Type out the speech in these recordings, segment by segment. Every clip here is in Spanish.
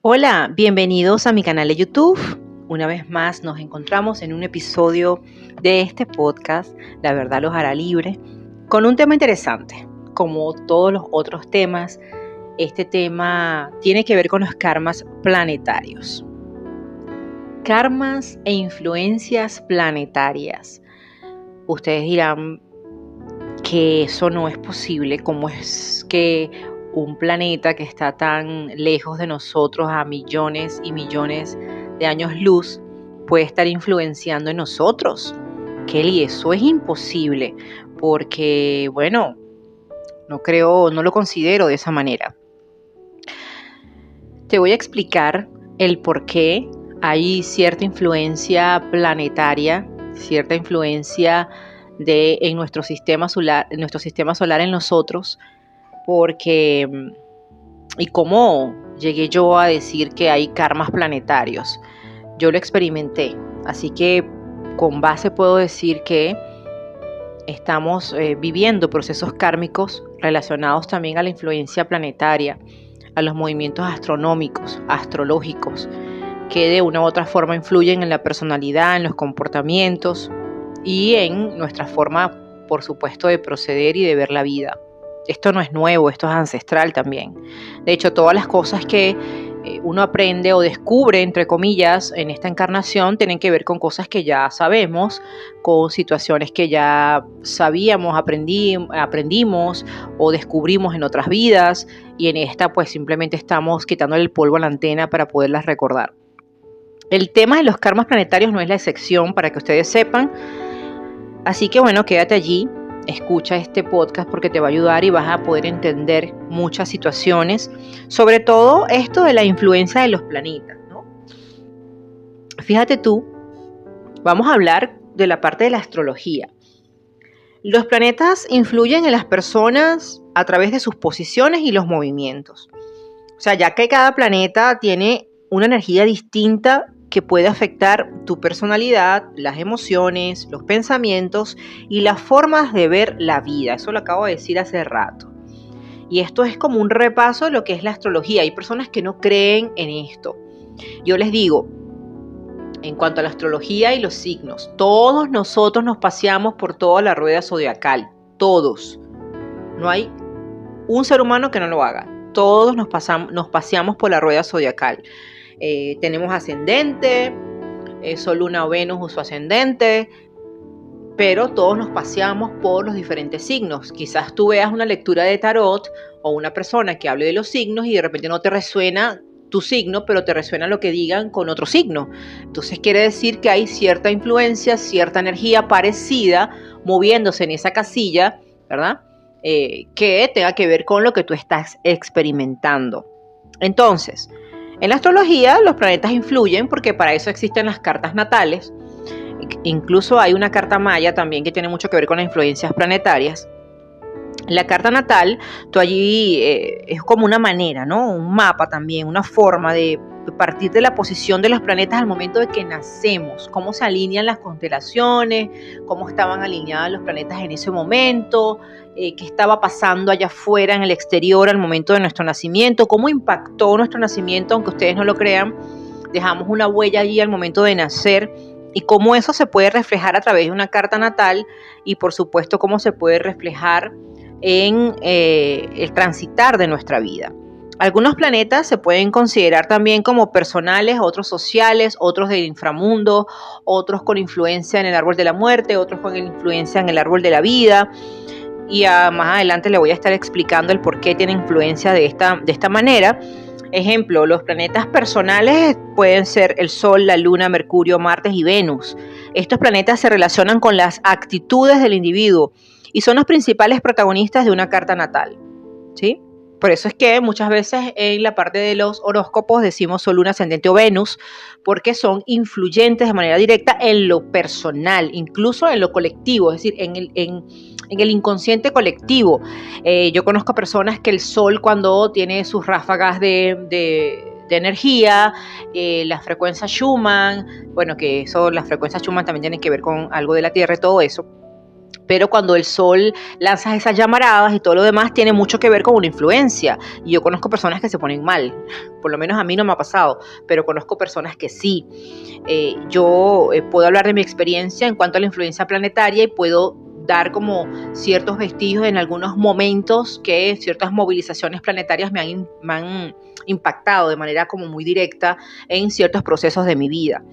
Hola, bienvenidos a mi canal de YouTube. Una vez más nos encontramos en un episodio de este podcast, La Verdad los hará libre, con un tema interesante. Como todos los otros temas, este tema tiene que ver con los karmas planetarios. Karmas e influencias planetarias. Ustedes dirán que eso no es posible. ¿Cómo es que un planeta que está tan lejos de nosotros a millones y millones de años luz puede estar influenciando en nosotros? Kelly, eso es imposible porque, no lo considero de esa manera. Te voy a explicar el por qué hay cierta influencia planetaria, cierta influencia en nuestro sistema solar, en nosotros, y cómo llegué yo a decir que hay karmas planetarios. Yo lo experimenté, así que con base puedo decir que estamos viviendo procesos kármicos relacionados también a la influencia planetaria, a los movimientos astronómicos, astrológicos, que de una u otra forma influyen en la personalidad, en los comportamientos y en nuestra forma, por supuesto, de proceder y de ver la vida. Esto no es nuevo, esto es ancestral también. De hecho, todas las cosas que uno aprende o descubre, entre comillas, en esta encarnación, tienen que ver con cosas que ya sabemos, con situaciones que ya sabíamos, aprendimos o descubrimos en otras vidas, y en esta pues simplemente estamos quitándole el polvo a la antena para poderlas recordar. El tema de los karmas planetarios no es la excepción, para que ustedes sepan. Así que quédate allí, escucha este podcast porque te va a ayudar y vas a poder entender muchas situaciones, sobre todo esto de la influencia de los planetas, ¿no? Fíjate tú, vamos a hablar de la parte de la astrología. Los planetas influyen en las personas a través de sus posiciones y los movimientos. O sea, ya que cada planeta tiene una energía distinta que puede afectar tu personalidad, las emociones, los pensamientos y las formas de ver la vida. Eso lo acabo de decir hace rato. Y esto es como un repaso de lo que es la astrología. Hay personas que no creen en esto. Yo les digo, en cuanto a la astrología y los signos, todos nosotros nos paseamos por toda la rueda zodiacal. Todos. No hay un ser humano que no lo haga. Todos nos paseamos por la rueda zodiacal. Tenemos ascendente, Sol, Luna o Venus o su ascendente, pero todos nos paseamos por los diferentes signos. Quizás tú veas una lectura de tarot o una persona que hable de los signos y de repente no te resuena tu signo, pero te resuena lo que digan con otro signo. Entonces quiere decir que hay cierta influencia, cierta energía parecida moviéndose en esa casilla, ¿verdad? Que tenga que ver con lo que tú estás experimentando. Entonces, en la astrología los planetas influyen porque para eso existen las cartas natales. Incluso hay una carta maya también que tiene mucho que ver con las influencias planetarias. La carta natal, tú allí es como una manera, ¿no? Un mapa también, una forma de partir de la posición de los planetas al momento de que nacemos, cómo se alinean las constelaciones, cómo estaban alineados los planetas en ese momento, qué estaba pasando allá afuera en el exterior al momento de nuestro nacimiento, cómo impactó nuestro nacimiento, aunque ustedes no lo crean, dejamos una huella allí al momento de nacer, y cómo eso se puede reflejar a través de una carta natal, y por supuesto cómo se puede reflejar en el transitar de nuestra vida. Algunos planetas se pueden considerar también como personales, otros sociales, otros del inframundo, otros con influencia en el árbol de la muerte, otros con influencia en el árbol de la vida. Y más adelante le voy a estar explicando el por qué tiene influencia de esta manera. Ejemplo, los planetas personales pueden ser el Sol, la Luna, Mercurio, Marte y Venus. Estos planetas se relacionan con las actitudes del individuo y son los principales protagonistas de una carta natal, ¿sí? Por eso es que muchas veces en la parte de los horóscopos decimos Sol, Luna, Ascendente o Venus, porque son influyentes de manera directa en lo personal, incluso en lo colectivo, es decir, en el inconsciente colectivo. Yo conozco personas que el Sol, cuando tiene sus ráfagas de energía, la frecuencia Schumann, que las frecuencias Schumann también tienen que ver con algo de la Tierra y todo eso. Pero cuando el sol lanza esas llamaradas y todo lo demás, tiene mucho que ver con una influencia. Y yo conozco personas que se ponen mal. Por lo menos a mí no me ha pasado, pero conozco personas que sí. Yo puedo hablar de mi experiencia en cuanto a la influencia planetaria y puedo dar como ciertos vestigios en algunos momentos que ciertas movilizaciones planetarias me han impactado de manera como muy directa en ciertos procesos de mi vida.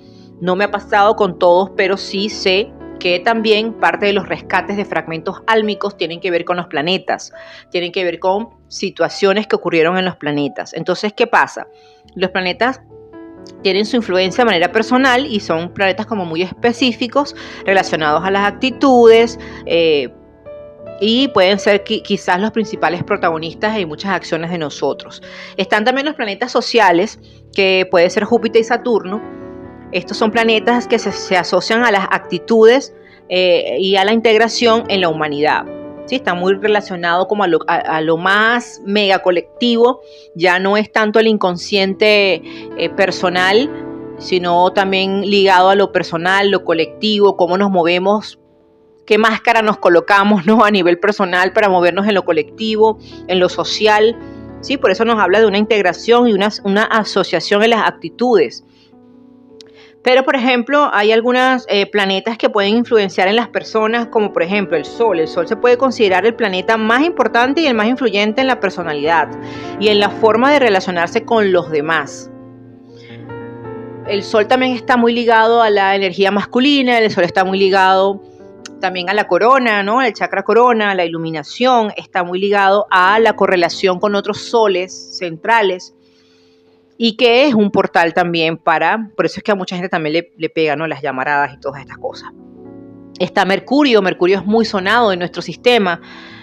No me ha pasado con todos, pero sí sé que también parte de los rescates de fragmentos álmicos tienen que ver con los planetas, tienen que ver con situaciones que ocurrieron en los planetas. Entonces, ¿qué pasa? Los planetas tienen su influencia de manera personal y son planetas como muy específicos relacionados a las actitudes y pueden ser quizás los principales protagonistas en muchas acciones de nosotros. Están también los planetas sociales, que puede ser Júpiter y Saturno. Estos son planetas que se asocian a las actitudes y a la integración en la humanidad. ¿Sí? Está muy relacionado como a lo más mega colectivo. Ya no es tanto el inconsciente personal, sino también ligado a lo personal, lo colectivo, cómo nos movemos, qué máscara nos colocamos, ¿no? A nivel personal para movernos en lo colectivo, en lo social. ¿Sí? Por eso nos habla de una integración y una asociación en las actitudes. Pero, por ejemplo, hay algunos planetas que pueden influenciar en las personas, como por ejemplo el Sol. El Sol se puede considerar el planeta más importante y el más influyente en la personalidad y en la forma de relacionarse con los demás. El Sol también está muy ligado a la energía masculina, el Sol está muy ligado también a la corona, ¿no? El chakra corona, a la iluminación, está muy ligado a la correlación con otros soles centrales. Y que es un portal también por eso es que a mucha gente también le pega, ¿no? Las llamaradas y todas estas cosas. Está Mercurio es muy sonado en nuestro sistema,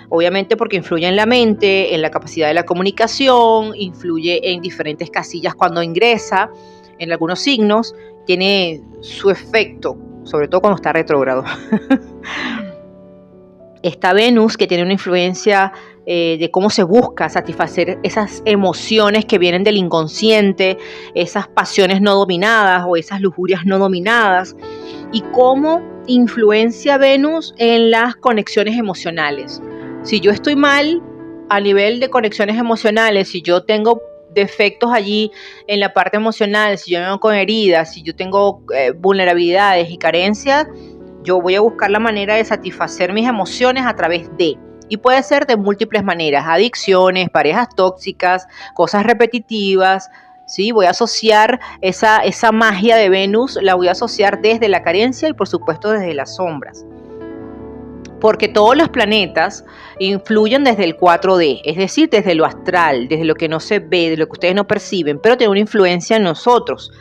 obviamente porque influye en la mente, en la capacidad de la comunicación, influye en diferentes casillas cuando ingresa, en algunos signos, tiene su efecto, sobre todo cuando está retrógrado. Está Venus, que tiene una influencia de cómo se busca satisfacer esas emociones que vienen del inconsciente, esas pasiones no dominadas o esas lujurias no dominadas, y cómo influencia Venus en las conexiones emocionales. Si yo estoy mal a nivel de conexiones emocionales, si yo tengo defectos allí en la parte emocional, si yo vengo con heridas, si yo tengo vulnerabilidades y carencias, yo voy a buscar la manera de satisfacer mis emociones a través de, y puede ser de múltiples maneras, adicciones, parejas tóxicas, cosas repetitivas, ¿sí? Voy a asociar esa magia de Venus, la voy a asociar desde la carencia y por supuesto desde las sombras. Porque todos los planetas influyen desde el 4D, es decir, desde lo astral, desde lo que no se ve, de lo que ustedes no perciben, pero tiene una influencia en nosotros.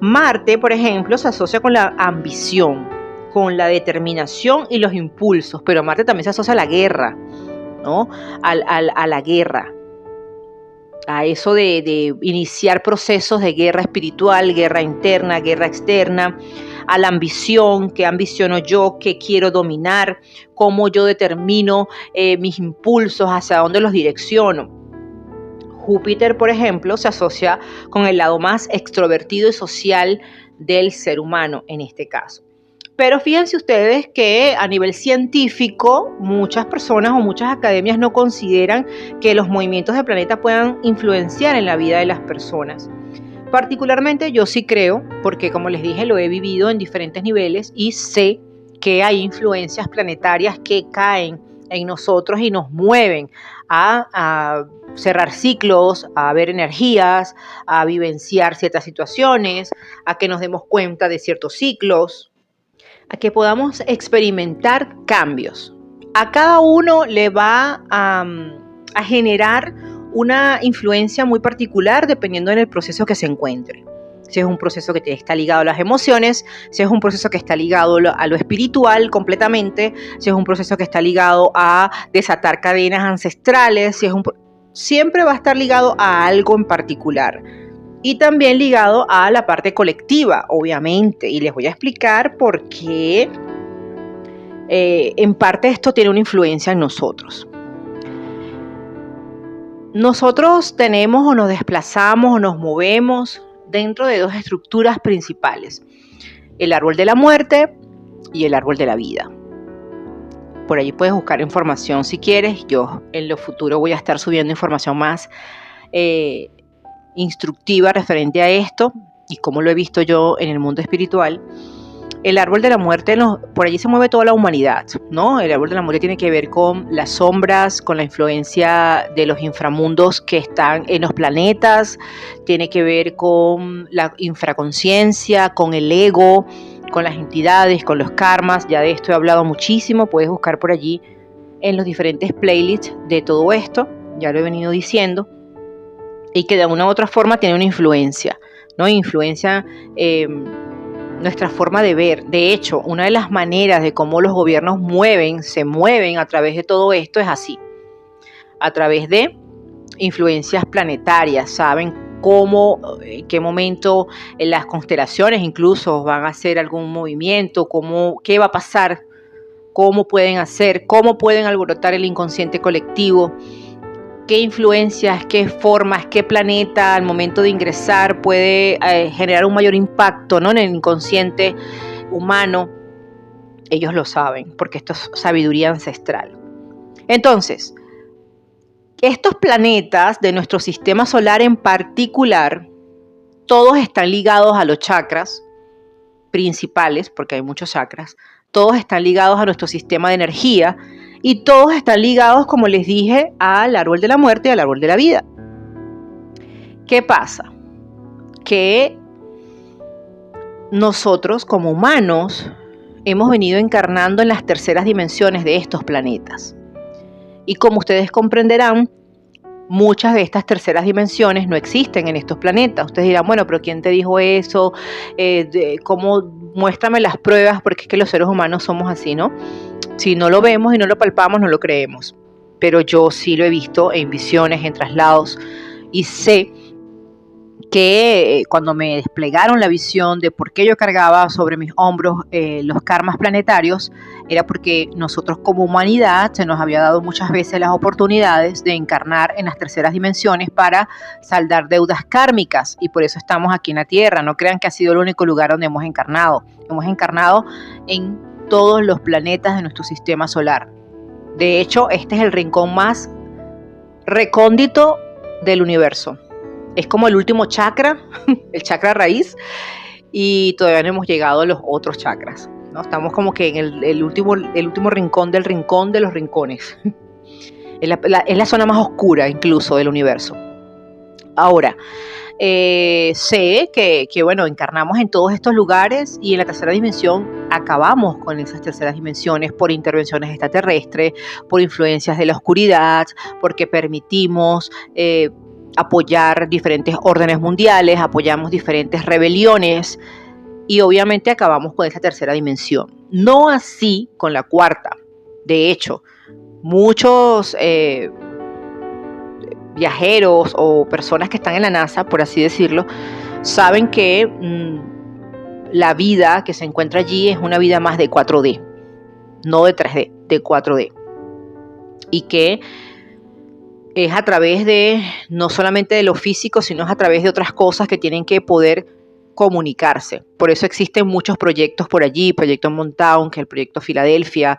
Marte, por ejemplo, se asocia con la ambición, con la determinación y los impulsos, pero Marte también se asocia a la guerra, ¿no? A la guerra, a eso de iniciar procesos de guerra espiritual, guerra interna, guerra externa, a la ambición, qué ambiciono yo, qué quiero dominar, cómo yo determino mis impulsos, hacia dónde los direcciono. Júpiter, por ejemplo, se asocia con el lado más extrovertido y social del ser humano en este caso. Pero fíjense ustedes que a nivel científico muchas personas o muchas academias no consideran que los movimientos del planeta puedan influenciar en la vida de las personas. Particularmente yo sí creo, porque como les dije lo he vivido en diferentes niveles y sé que hay influencias planetarias que caen en nosotros y nos mueven a cerrar ciclos, a ver energías, a vivenciar ciertas situaciones, a que nos demos cuenta de ciertos ciclos, a que podamos experimentar cambios. A cada uno le va a generar una influencia muy particular dependiendo del proceso que se encuentre. Si es un proceso que está ligado a las emociones, si es un proceso que está ligado a lo espiritual completamente, si es un proceso que está ligado a desatar cadenas ancestrales, siempre va a estar ligado a algo en particular. Y también ligado a la parte colectiva, obviamente. Y les voy a explicar por qué en parte esto tiene una influencia en nosotros. Nosotros tenemos o nos desplazamos o nos movemos dentro de dos estructuras principales. El árbol de la muerte y el árbol de la vida. por allí puedes buscar información si quieres. Yo en lo futuro voy a estar subiendo información más instructiva referente a esto y cómo lo he visto yo en el mundo espiritual. El árbol de la muerte, por allí se mueve toda la humanidad, ¿no? El árbol de la muerte tiene que ver con las sombras, con la influencia de los inframundos que están en los planetas, tiene que ver con la infraconsciencia, con el ego, con las entidades, con los karmas. Ya de esto he hablado muchísimo, puedes buscar por allí en los diferentes playlists de todo esto, ya lo he venido diciendo, y que de una u otra forma tiene una influencia, ¿no? Influencia nuestra forma de ver. De hecho, una de las maneras de cómo los gobiernos se mueven a través de todo esto es así, a través de influencias planetarias. Saben cómo, en qué momento en las constelaciones incluso van a hacer algún movimiento, qué va a pasar, cómo pueden hacer, cómo pueden alborotar el inconsciente colectivo, qué influencias, qué formas, qué planeta al momento de ingresar puede generar un mayor impacto, ¿no?, en el inconsciente humano. Ellos lo saben, porque esto es sabiduría ancestral. Entonces, estos planetas de nuestro sistema solar en particular, todos están ligados a los chakras principales, porque hay muchos chakras, todos están ligados a nuestro sistema de energía, y todos están ligados, como les dije, al árbol de la muerte y al árbol de la vida. ¿Qué pasa? Que nosotros como humanos hemos venido encarnando en las terceras dimensiones de estos planetas. Y como ustedes comprenderán, muchas de estas terceras dimensiones no existen en estos planetas. Ustedes dirán, bueno, pero ¿quién te dijo eso? ¿Cómo? Muéstrame las pruebas, porque es que los seres humanos somos así, ¿no? Si no lo vemos y no lo palpamos, no lo creemos. Pero yo sí lo he visto en visiones, en traslados, y sé que cuando me desplegaron la visión de por qué yo cargaba sobre mis hombros los karmas planetarios, era porque nosotros como humanidad se nos había dado muchas veces las oportunidades de encarnar en las terceras dimensiones para saldar deudas kármicas, y por eso estamos aquí en la Tierra. No crean que ha sido el único lugar donde hemos encarnado. Hemos encarnado en todos los planetas de nuestro sistema solar. De hecho, este es el rincón más recóndito del universo. Es como el último chakra, el chakra raíz, y todavía no hemos llegado a los otros chakras, ¿no? Estamos como que en el último rincón de los rincones. Es la zona más oscura incluso del universo. Ahora, sé que bueno, encarnamos en todos estos lugares, y en la tercera dimensión acabamos con esas terceras dimensiones por intervenciones extraterrestres, por influencias de la oscuridad, porque permitimos apoyar diferentes órdenes mundiales, apoyamos diferentes rebeliones, y obviamente acabamos con esa tercera dimensión. No así con la cuarta. De hecho, muchos viajeros o personas que están en la NASA, por así decirlo, saben que la vida que se encuentra allí es una vida más de 4D, no de 3D, de 4D. Y que es a través de, no solamente de lo físico, sino es a través de otras cosas que tienen que poder comunicarse. Por eso existen muchos proyectos por allí, Proyecto Montown, que es el Proyecto Filadelfia,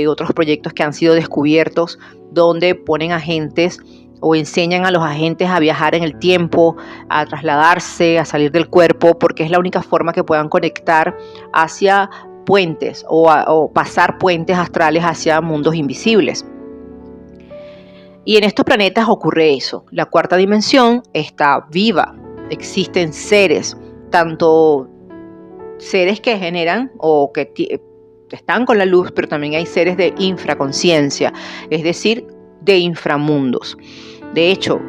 otros proyectos que han sido descubiertos, donde ponen agentes o enseñan a los agentes a viajar en el tiempo, a trasladarse, a salir del cuerpo, porque es la única forma que puedan conectar hacia puentes o pasar puentes astrales hacia mundos invisibles. Y en estos planetas ocurre eso. La cuarta dimensión está viva. Existen seres, tanto seres que generan o que están con la luz, pero también hay seres de infraconsciencia, es decir, de inframundos. De hecho,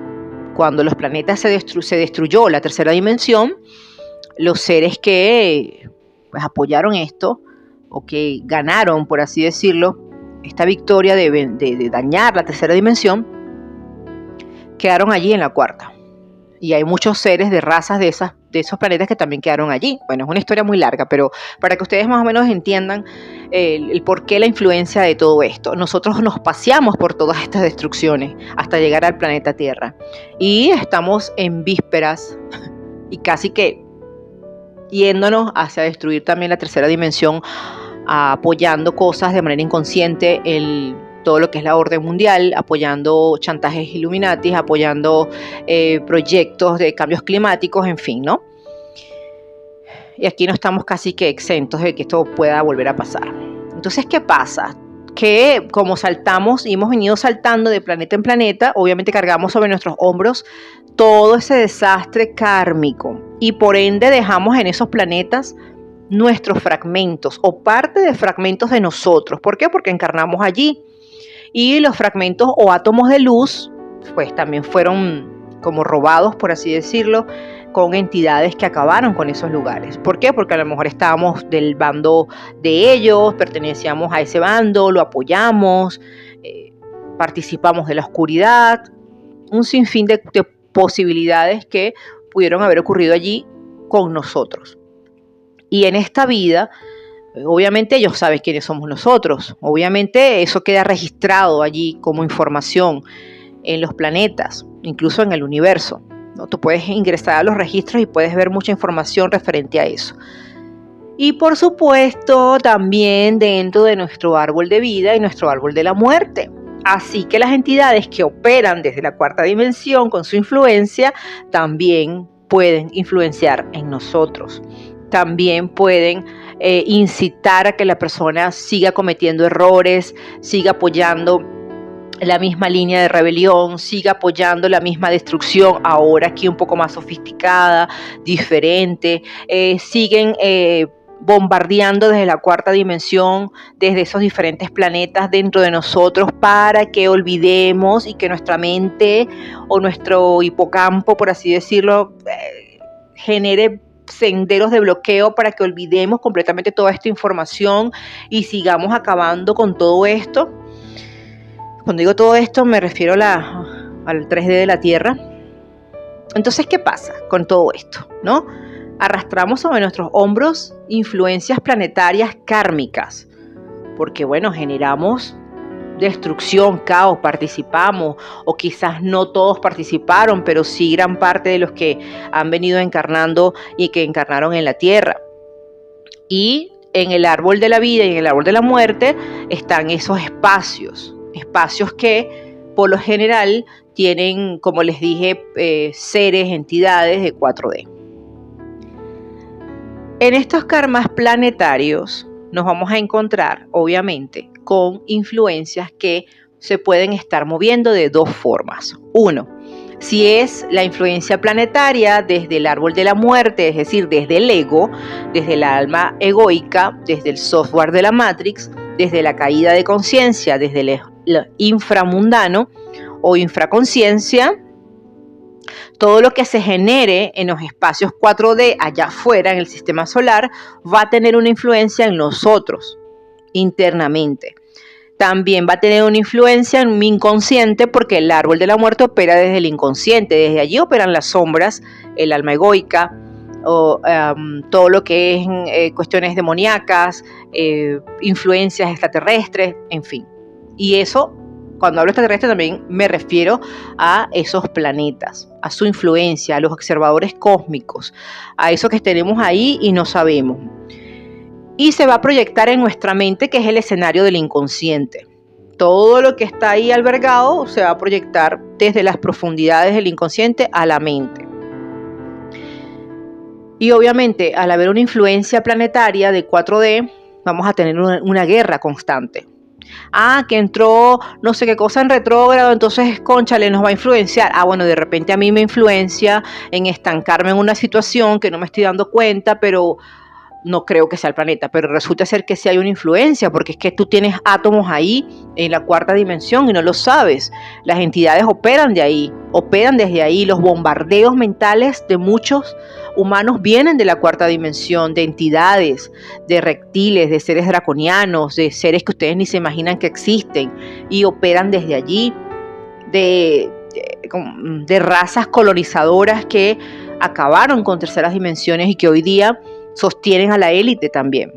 cuando los planetas se destruyó la tercera dimensión, los seres que apoyaron esto, o que ganaron, por así decirlo, esta victoria de dañar la tercera dimensión, quedaron allí en la cuarta. Y hay muchos seres de razas de esos planetas que también quedaron allí. Bueno, es una historia muy larga, pero para que ustedes más o menos entiendan el porqué, la influencia de todo esto. Nosotros nos paseamos por todas estas destrucciones hasta llegar al planeta Tierra. Y estamos en vísperas y casi que yéndonos hacia destruir también la tercera dimensión apoyando cosas de manera inconsciente, todo lo que es la orden mundial, apoyando chantajes Illuminatis, apoyando proyectos de cambios climáticos, en fin, ¿no? Y aquí no estamos casi que exentos de que esto pueda volver a pasar. Entonces, ¿qué pasa? Que como saltamos y hemos venido saltando de planeta en planeta, obviamente cargamos sobre nuestros hombros todo ese desastre kármico y por ende dejamos en esos planetas nuestros fragmentos o parte de fragmentos de nosotros. ¿Por qué? Porque encarnamos allí y los fragmentos o átomos de luz pues también fueron como robados, por así decirlo, con entidades que acabaron con esos lugares. ¿Por qué? Porque a lo mejor estábamos del bando de ellos, pertenecíamos a ese bando, lo apoyamos, participamos de la oscuridad, un sinfín de posibilidades que pudieron haber ocurrido allí con nosotros. Y en esta vida, obviamente ellos saben quiénes somos nosotros, obviamente eso queda registrado allí como información en los planetas, incluso en el universo, ¿no? Tú puedes ingresar a los registros y puedes ver mucha información referente a eso. Y por supuesto también dentro de nuestro árbol de vida y nuestro árbol de la muerte. Así que las entidades que operan desde la cuarta dimensión con su influencia también pueden influenciar en nosotros. También pueden incitar a que la persona siga cometiendo errores, siga apoyando la misma línea de rebelión, siga apoyando la misma destrucción, ahora aquí un poco más sofisticada, diferente, siguen bombardeando desde la cuarta dimensión, desde esos diferentes planetas dentro de nosotros para que olvidemos y que nuestra mente o nuestro hipocampo, por así decirlo, genere senderos de bloqueo para que olvidemos completamente toda esta información y sigamos acabando con todo esto. Cuando digo todo esto me refiero al 3D de la Tierra. Entonces, ¿qué pasa con todo esto? ¿No? Arrastramos sobre nuestros hombros influencias planetarias kármicas, porque bueno, generamos destrucción, caos, participamos, o quizás no todos participaron, pero sí gran parte de los que han venido encarnando y que encarnaron en la Tierra. Y en el árbol de la vida y en el árbol de la muerte están esos espacios que por lo general tienen, como les dije, seres, entidades de 4D. En estos karmas planetarios nos vamos a encontrar, obviamente, con influencias que se pueden estar moviendo de dos formas. Uno, si es la influencia planetaria desde el árbol de la muerte, es decir, desde el ego, desde el alma egoica, desde el software de la Matrix, desde la caída de conciencia, desde el inframundano o infraconsciencia, todo lo que se genere en los espacios 4D allá afuera en el sistema solar va a tener una influencia en nosotros internamente. También va a tener una influencia en mi inconsciente porque el árbol de la muerte opera desde el inconsciente. Desde allí operan las sombras, el alma egoica, o todo lo que es cuestiones demoníacas, influencias extraterrestres, en fin. Y eso, cuando hablo extraterrestre también me refiero a esos planetas, a su influencia, a los observadores cósmicos, a eso que tenemos ahí y no sabemos. Y se va a proyectar en nuestra mente, que es el escenario del inconsciente. Todo lo que está ahí albergado se va a proyectar desde las profundidades del inconsciente a la mente. Y obviamente, al haber una influencia planetaria de 4D, vamos a tener una guerra constante. Que entró no sé qué cosa en retrógrado, entonces, cónchale, nos va a influenciar. Bueno, de repente a mí me influencia en estancarme en una situación que no me estoy dando cuenta, pero no creo que sea el planeta, pero resulta ser que sí hay una influencia, porque es que tú tienes átomos ahí en la cuarta dimensión y no lo sabes. Las entidades operan desde ahí. Los bombardeos mentales de muchos humanos vienen de la cuarta dimensión, de entidades, de reptiles, de seres draconianos, de seres que ustedes ni se imaginan que existen y operan desde allí, de razas colonizadoras que acabaron con terceras dimensiones y que hoy día sostienen a la élite también.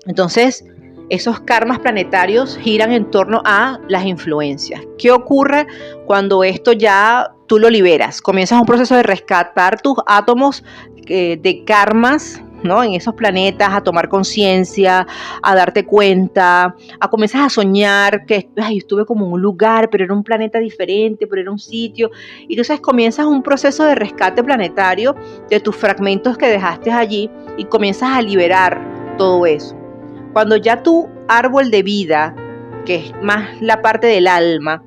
Entonces, esos karmas planetarios giran en torno a las influencias. ¿Qué ocurre cuando esto ya tú lo liberas? Comienzas un proceso de rescatar tus átomos de karmas ¿no? En esos planetas, a tomar conciencia, a darte cuenta, a comenzar a soñar que estuve como en un lugar, pero era un planeta diferente, pero era un sitio. Y entonces comienzas un proceso de rescate planetario de tus fragmentos que dejaste allí y comienzas a liberar todo eso. Cuando ya tu árbol de vida, que es más la parte del alma,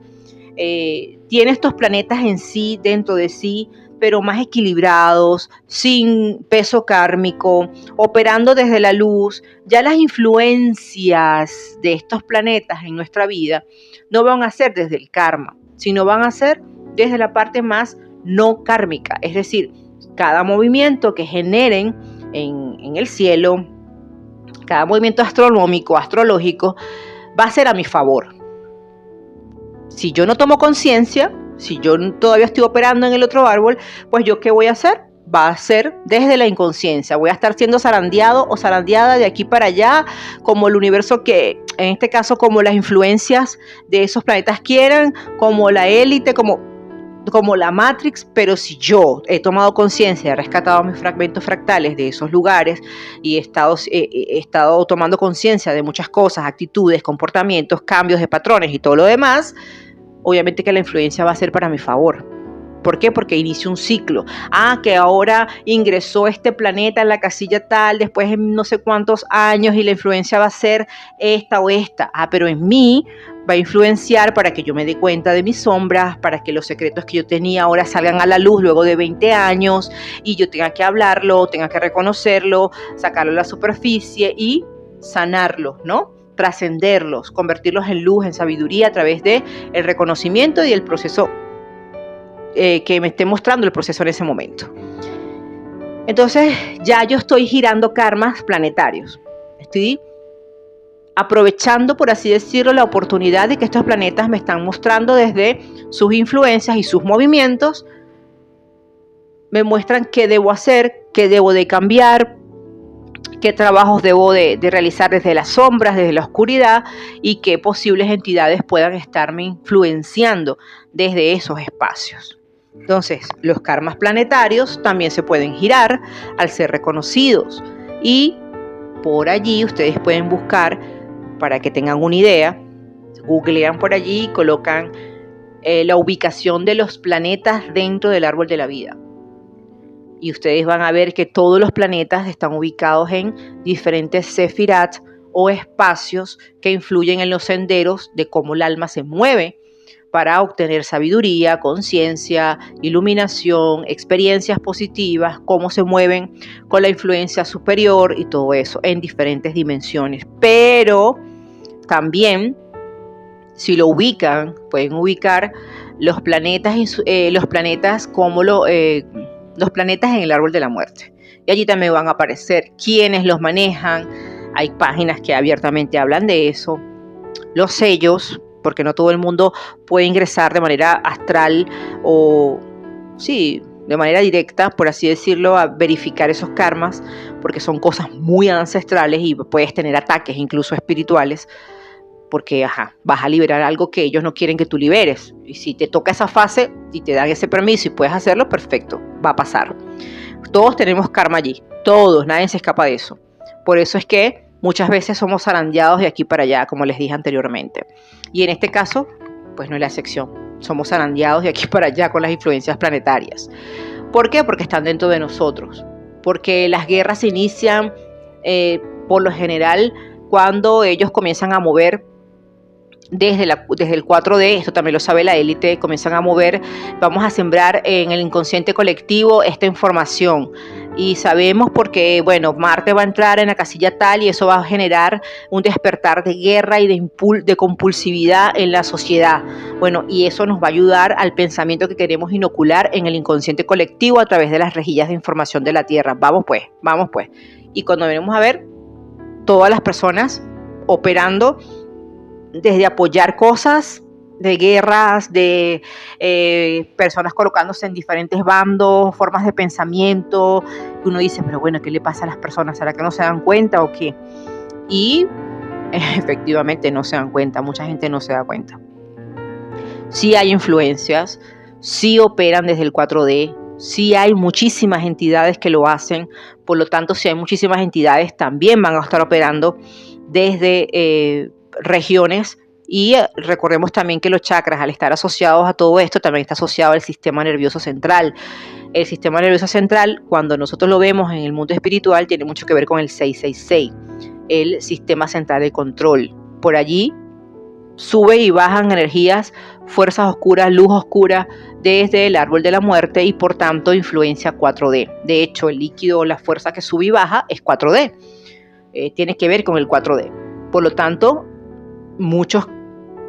tiene estos planetas en sí, dentro de sí, pero más equilibrados, sin peso kármico, operando desde la luz, ya las influencias de estos planetas en nuestra vida no van a ser desde el karma, sino van a ser desde la parte más no kármica, es decir, cada movimiento que generen en el cielo, cada movimiento astronómico, astrológico, va a ser a mi favor. Si yo no tomo conciencia, si yo todavía estoy operando en el otro árbol, pues yo ¿qué voy a hacer? Va a ser desde la inconsciencia. Voy a estar siendo zarandeado o zarandeada de aquí para allá, como el universo que, en este caso, como las influencias de esos planetas quieran, como la élite, como la Matrix. Pero si yo he tomado conciencia, he rescatado mis fragmentos fractales de esos lugares y he estado tomando conciencia de muchas cosas, actitudes, comportamientos, cambios de patrones y todo lo demás, obviamente que la influencia va a ser para mi favor. ¿Por qué? Porque inicio un ciclo. Que ahora ingresó este planeta en la casilla tal, después en no sé cuántos años, y la influencia va a ser esta o esta. Pero en mí va a influenciar para que yo me dé cuenta de mis sombras, para que los secretos que yo tenía ahora salgan a la luz luego de 20 años y yo tenga que hablarlo, tenga que reconocerlo, sacarlo a la superficie y sanarlo, ¿no? Trascenderlos, convertirlos en luz, en sabiduría a través de el reconocimiento y el proceso que me esté mostrando el proceso en ese momento. Entonces ya yo estoy girando karmas planetarios. Estoy aprovechando, por así decirlo, la oportunidad de que estos planetas me están mostrando desde sus influencias y sus movimientos. Me muestran qué debo hacer, qué debo de cambiar, qué trabajos debo de realizar desde las sombras, desde la oscuridad, y qué posibles entidades puedan estarme influenciando desde esos espacios. Entonces, los karmas planetarios también se pueden girar al ser reconocidos, y por allí ustedes pueden buscar, para que tengan una idea, googlean por allí y colocan la ubicación de los planetas dentro del árbol de la vida. Y ustedes van a ver que todos los planetas están ubicados en diferentes sefirat o espacios que influyen en los senderos de cómo el alma se mueve para obtener sabiduría, conciencia, iluminación, experiencias positivas, cómo se mueven con la influencia superior y todo eso en diferentes dimensiones. Pero también, si lo ubican, pueden ubicar los planetas como los planetas en el árbol de la muerte. Y allí también van a aparecer quiénes los manejan. Hay páginas que abiertamente hablan de eso. Los sellos, porque no todo el mundo puede ingresar de manera astral o, sí, de manera directa, por así decirlo, a verificar esos karmas, porque son cosas muy ancestrales y puedes tener ataques incluso espirituales, porque vas a liberar algo que ellos no quieren que tú liberes. Y si te toca esa fase y te dan ese permiso y puedes hacerlo, perfecto, va a pasar. Todos tenemos karma allí, todos, nadie se escapa de eso. Por eso es que muchas veces somos zarandeados de aquí para allá, como les dije anteriormente. Y en este caso, pues no es la excepción. Somos zarandeados de aquí para allá con las influencias planetarias. ¿Por qué? Porque están dentro de nosotros. Porque las guerras se inician, por lo general, cuando ellos comienzan a mover desde el 4D, esto también lo sabe la élite, comienzan a mover, vamos a sembrar en el inconsciente colectivo esta información. Y sabemos porque, bueno, Marte va a entrar en la casilla tal y eso va a generar un despertar de guerra y de compulsividad en la sociedad. Bueno, y eso nos va a ayudar al pensamiento que queremos inocular en el inconsciente colectivo a través de las rejillas de información de la Tierra. Vamos pues. Y cuando venimos a ver, todas las personas operando desde apoyar cosas de guerras, de personas colocándose en diferentes bandos, formas de pensamiento, y uno dice, pero bueno, ¿qué le pasa a las personas? ¿Será que no se dan cuenta o qué? Y efectivamente no se dan cuenta, mucha gente no se da cuenta. Sí hay influencias, sí operan desde el 4D, Sí hay muchísimas entidades que lo hacen, por lo tanto, si hay muchísimas entidades, también van a estar operando desde regiones. Y recordemos también que los chakras, al estar asociados a todo esto, también está asociado al sistema nervioso central. El sistema nervioso central, cuando nosotros lo vemos en el mundo espiritual, tiene mucho que ver con el 666, el sistema central de control. Por allí sube y bajan energías, fuerzas oscuras, luz oscura, desde el árbol de la muerte, y por tanto influencia 4D. De hecho, el líquido, la fuerza que sube y baja es 4D. Tiene que ver con el 4D. Por lo tanto, muchos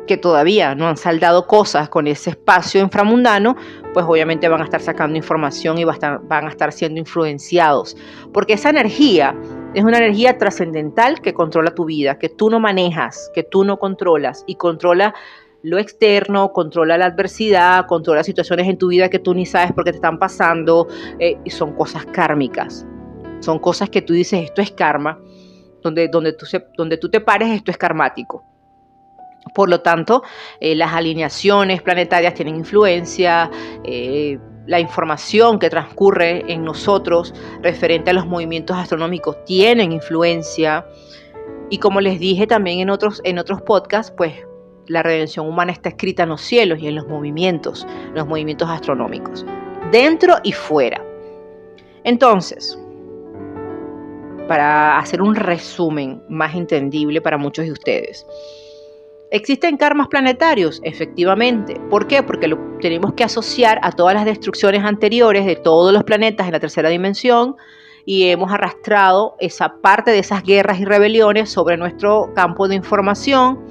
que todavía no han saldado cosas con ese espacio inframundano, pues obviamente van a estar sacando información y van a estar siendo influenciados. Porque esa energía es una energía trascendental que controla tu vida, que tú no manejas, que tú no controlas, y controla lo externo, controla la adversidad, controla situaciones en tu vida que tú ni sabes por qué te están pasando, y son cosas kármicas. Son cosas que tú dices, esto es karma, donde tú te pares, esto es karmático. Por lo tanto, las alineaciones planetarias tienen influencia, la información que transcurre en nosotros referente a los movimientos astronómicos tienen influencia, y como les dije también en otros podcasts, pues la redención humana está escrita en los cielos y en los movimientos astronómicos, dentro y fuera. Entonces, para hacer un resumen más entendible para muchos de ustedes, ¿existen karmas planetarios? Efectivamente. ¿Por qué? Porque lo tenemos que asociar a todas las destrucciones anteriores de todos los planetas en la tercera dimensión, y hemos arrastrado esa parte de esas guerras y rebeliones sobre nuestro campo de información,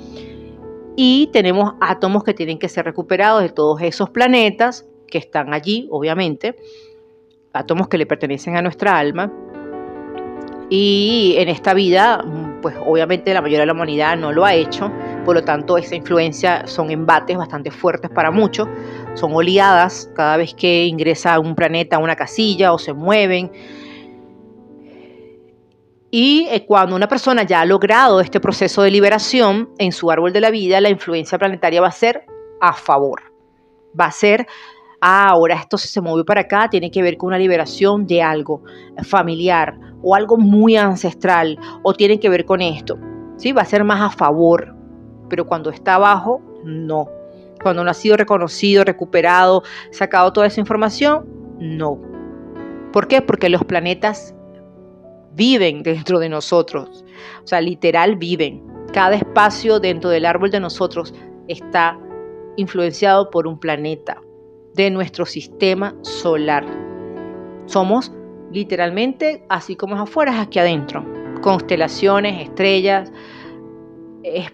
y tenemos átomos que tienen que ser recuperados de todos esos planetas que están allí, obviamente, átomos que le pertenecen a nuestra alma. Y en esta vida, pues obviamente la mayoría de la humanidad no lo ha hecho. Por lo tanto, esa influencia son embates bastante fuertes para muchos, son oleadas cada vez que ingresa un planeta a una casilla o se mueven. Y cuando una persona ya ha logrado este proceso de liberación en su árbol de la vida, la influencia planetaria va a ser a favor. Va a ser, ahora esto se movió para acá, tiene que ver con una liberación de algo familiar o algo muy ancestral, o tiene que ver con esto. ¿Sí? Va a ser más a favor. Pero cuando está abajo, no. Cuando no ha sido reconocido, recuperado, sacado toda esa información, no. ¿Por qué? Porque los planetas viven dentro de nosotros. O sea, literal viven. Cada espacio dentro del árbol de nosotros está influenciado por un planeta de nuestro sistema solar. Somos literalmente, así como es afuera, es aquí adentro. Constelaciones, estrellas. Es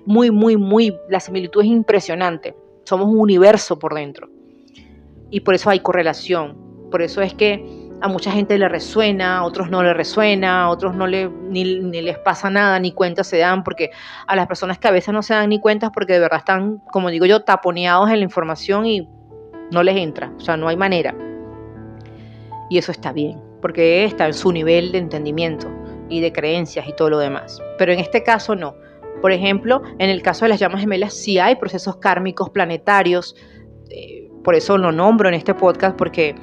la similitud es impresionante. Somos un universo por dentro. Y por eso hay correlación. Por eso es que a mucha gente le resuena, a otros no le resuena, a otros ni les pasa nada, ni cuenta se dan, porque a las personas que a veces no se dan ni cuentas porque de verdad están, como digo yo, taponeados en la información y no les entra. O sea, no hay manera. Y eso está bien, porque está en su nivel de entendimiento y de creencias y todo lo demás. Pero en este caso no. Por ejemplo, en el caso de las llamas gemelas sí hay procesos kármicos planetarios. Por eso lo nombro en este podcast, porque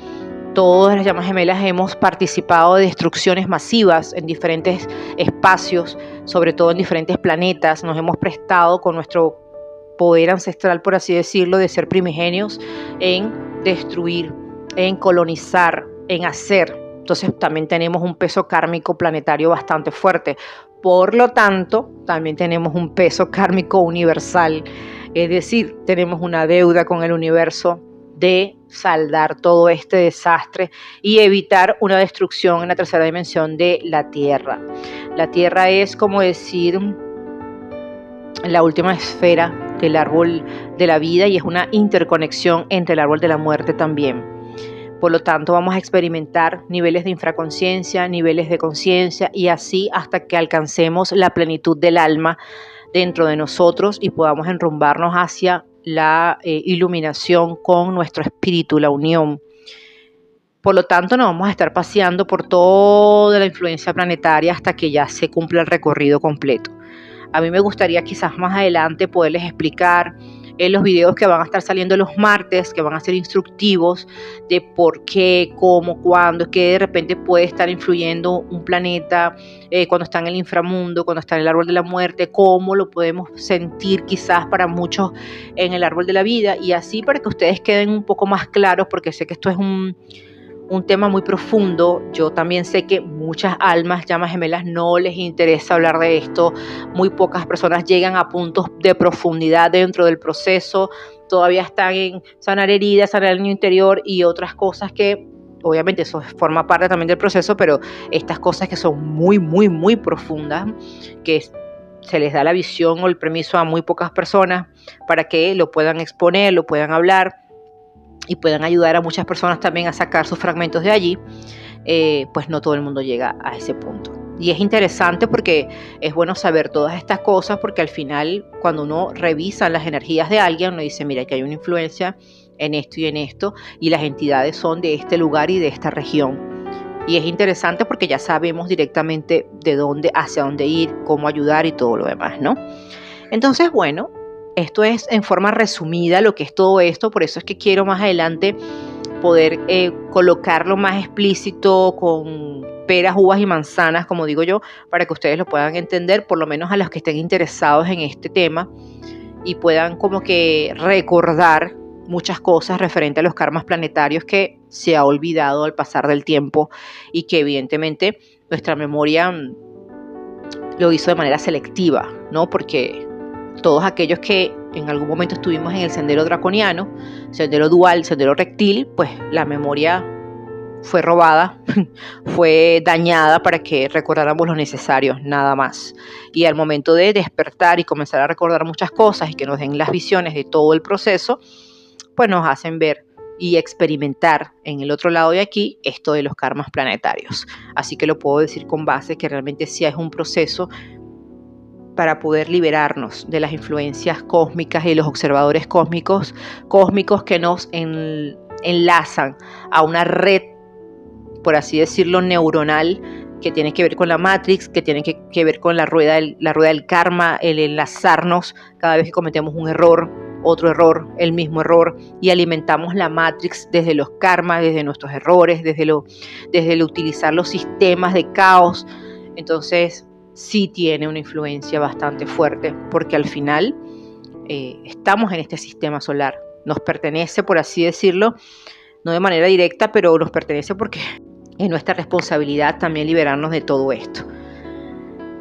todas las llamas gemelas hemos participado de destrucciones masivas en diferentes espacios, sobre todo en diferentes planetas. Nos hemos prestado con nuestro poder ancestral, por así decirlo, de ser primigenios, en destruir, en colonizar, en hacer. Entonces también tenemos un peso kármico planetario bastante fuerte. Por lo tanto, también tenemos un peso kármico universal. Es decir, tenemos una deuda con el universo de saldar todo este desastre y evitar una destrucción en la tercera dimensión de la Tierra. La Tierra es, como decir, la última esfera del árbol de la vida, y es una interconexión entre el árbol de la muerte también. Por lo tanto, vamos a experimentar niveles de infraconsciencia, niveles de conciencia, y así hasta que alcancemos la plenitud del alma dentro de nosotros y podamos enrumbarnos hacia la iluminación con nuestro espíritu, la unión. Por lo tanto, nos vamos a estar paseando por toda la influencia planetaria hasta que ya se cumpla el recorrido completo. A mí me gustaría quizás más adelante poderles explicar en los videos que van a estar saliendo los martes, que van a ser instructivos de por qué, cómo, cuándo, que de repente puede estar influyendo un planeta cuando está en el inframundo, cuando está en el árbol de la muerte, cómo lo podemos sentir quizás para muchos en el árbol de la vida, y así para que ustedes queden un poco más claros, porque sé que esto es un tema muy profundo. Yo también sé que muchas almas, llamas gemelas, no les interesa hablar de esto. Muy pocas personas llegan a puntos de profundidad dentro del proceso. Todavía están en sanar heridas, sanar el niño interior y otras cosas que, obviamente, eso forma parte también del proceso, pero estas cosas que son muy, muy, muy profundas, que se les da la visión o el permiso a muy pocas personas para que lo puedan exponer, lo puedan hablar y puedan ayudar a muchas personas también a sacar sus fragmentos de allí, pues no todo el mundo llega a ese punto. Y es interesante porque es bueno saber todas estas cosas, porque al final, cuando uno revisa las energías de alguien, uno dice, mira, que hay una influencia en esto y en esto, y las entidades son de este lugar y de esta región. Y es interesante porque ya sabemos directamente de dónde, hacia dónde ir, cómo ayudar y todo lo demás, ¿no? Entonces, bueno, esto es en forma resumida lo que es todo esto. Por eso es que quiero más adelante poder colocarlo más explícito con peras, uvas y manzanas, como digo yo, para que ustedes lo puedan entender, por lo menos a los que estén interesados en este tema, y puedan como que recordar muchas cosas referente a los karmas planetarios que se ha olvidado al pasar del tiempo, y que evidentemente nuestra memoria lo hizo de manera selectiva, ¿no? Porque todos aquellos que en algún momento estuvimos en el sendero draconiano, sendero dual, sendero reptil, pues la memoria fue robada, fue dañada para que recordáramos lo necesario, nada más. Y al momento de despertar y comenzar a recordar muchas cosas y que nos den las visiones de todo el proceso, pues nos hacen ver y experimentar en el otro lado de aquí esto de los karmas planetarios. Así que lo puedo decir con base que realmente sí es un proceso para poder liberarnos de las influencias cósmicas y los observadores cósmicos que nos enlazan a una red, por así decirlo, neuronal, que tiene que ver con la Matrix, que tiene que ver con la rueda del karma, el enlazarnos cada vez que cometemos un error, otro error, el mismo error, y alimentamos la Matrix desde los karmas, desde nuestros errores, desde el utilizar los sistemas de caos. Entonces, sí tiene una influencia bastante fuerte, porque al final estamos en este sistema solar. Nos pertenece, por así decirlo, no de manera directa, pero nos pertenece porque es nuestra responsabilidad también liberarnos de todo esto.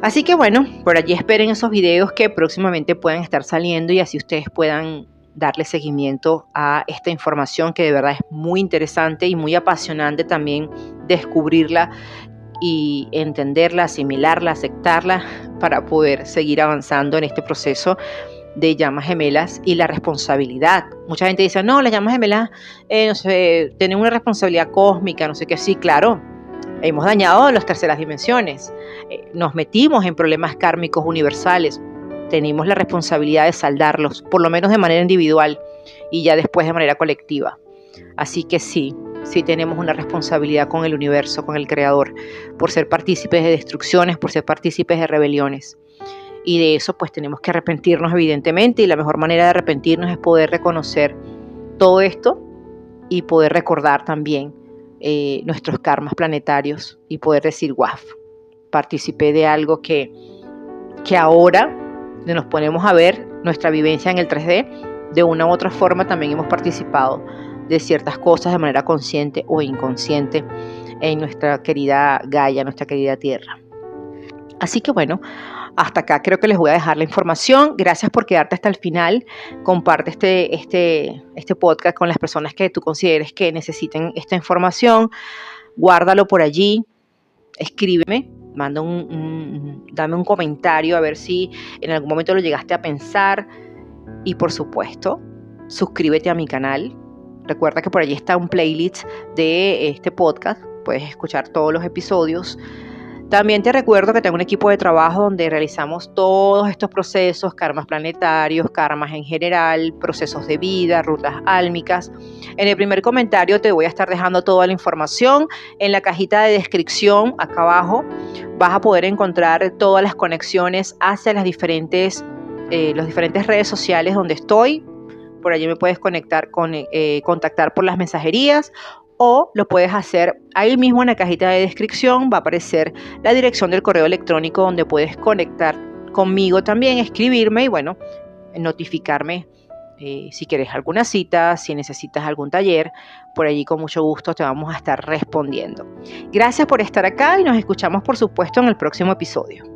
Así que bueno, por allí esperen esos videos que próximamente puedan estar saliendo, y así ustedes puedan darle seguimiento a esta información que de verdad es muy interesante y muy apasionante también descubrirla y entenderla, asimilarla, aceptarla, para poder seguir avanzando en este proceso de llamas gemelas y la responsabilidad. Mucha gente dice, no, las llamas gemelas no sé, tienen una responsabilidad cósmica, no sé qué. Sí, claro, hemos dañado las terceras dimensiones, nos metimos en problemas kármicos universales, tenemos la responsabilidad de saldarlos, por lo menos de manera individual y ya después de manera colectiva. Así que sí tenemos una responsabilidad con el universo, con el creador, por ser partícipes de destrucciones, por ser partícipes de rebeliones. Y de eso pues tenemos que arrepentirnos, evidentemente, y la mejor manera de arrepentirnos es poder reconocer todo esto y poder recordar también nuestros karmas planetarios y poder decir, guau, participé de algo que ahora nos ponemos a ver nuestra vivencia en el 3D, de una u otra forma también hemos participado de ciertas cosas de manera consciente o inconsciente en nuestra querida Gaia, nuestra querida Tierra. Así que bueno, hasta acá creo que les voy a dejar la información. Gracias por quedarte hasta el final. Comparte este podcast con las personas que tú consideres que necesiten esta información. Guárdalo por allí. Escríbeme. Dame un comentario a ver si en algún momento lo llegaste a pensar. Y por supuesto, suscríbete a mi canal. Recuerda que por allí está un playlist de este podcast. Puedes escuchar todos los episodios. También te recuerdo que tengo un equipo de trabajo donde realizamos todos estos procesos, karmas planetarios, karmas en general, procesos de vida, rutas álmicas. En el primer comentario te voy a estar dejando toda la información. En la cajita de descripción, acá abajo, vas a poder encontrar todas las conexiones hacia las diferentes redes sociales donde estoy. Por allí me puedes contactar por las mensajerías o lo puedes hacer ahí mismo en la cajita de descripción. Va a aparecer la dirección del correo electrónico donde puedes conectar conmigo también, escribirme y bueno, notificarme si quieres alguna cita, si necesitas algún taller. Por allí con mucho gusto te vamos a estar respondiendo. Gracias por estar acá y nos escuchamos por supuesto en el próximo episodio.